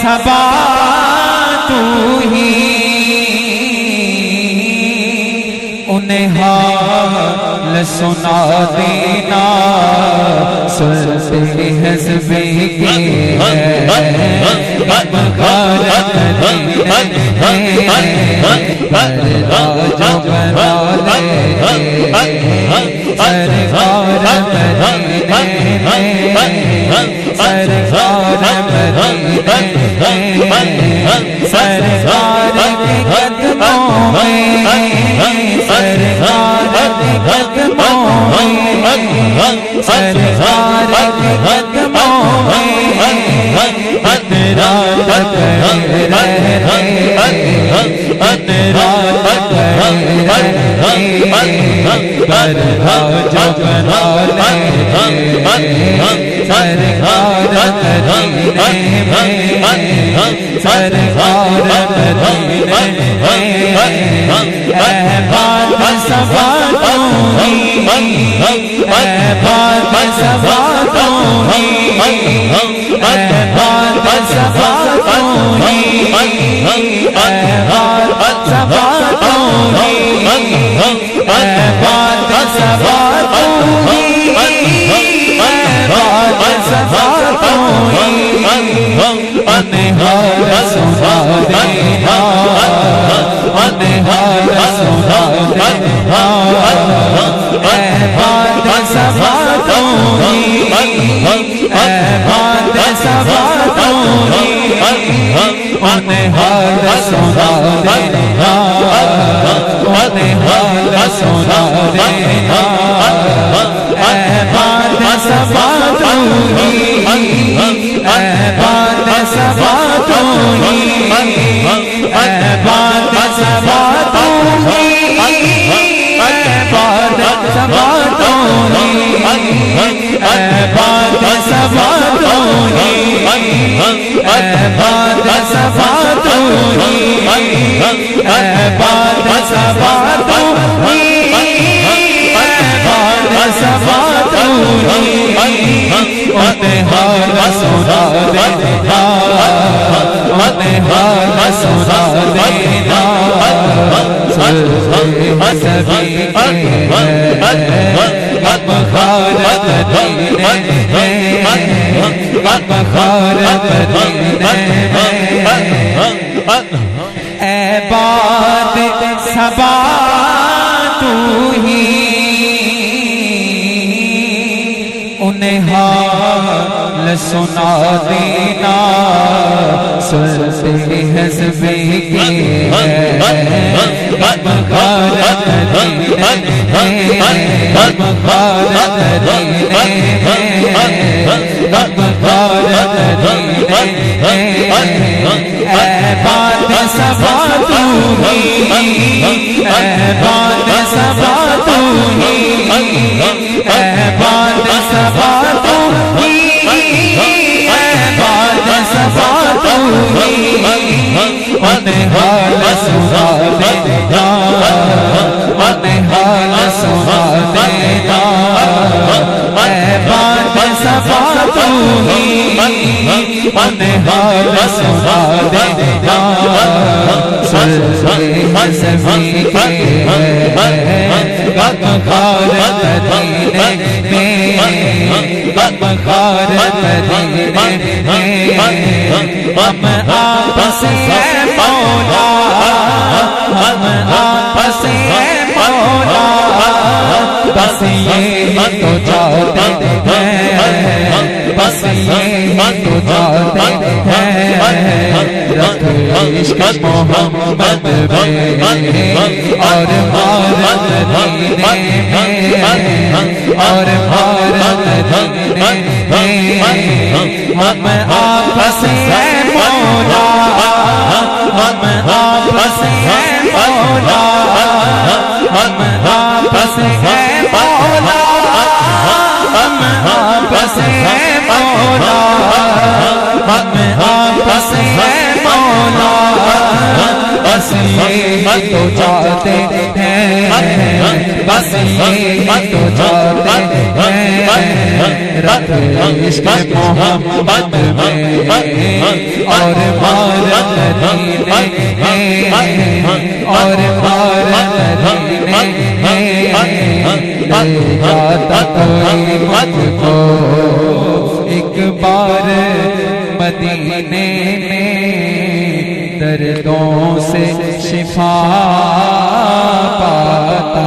सबा तू ही उन्हें हाल सुना देना सुनते हज़्बे के सरकार के कदमों में सरकार के कदमों में सरकार के कदमों में तेरा सबा तू ही उन्हें हाल सुना देना सुनते हज़्बे के मोहम्मद और भारत और भारत हम आपस हैं मौला हम आपस हैं मौला हम आपस हैं मौला हम आपस हैं मौला हम आपस हैं मौला बस ये तो चाहते हैं, बस ये तो चाहते हैं, रब इश्क मोहम्मद में और मार मदीने और मार मदीने ले जाता कोई मुझको एक बार मदीने में दर्दों से शिफा पाता।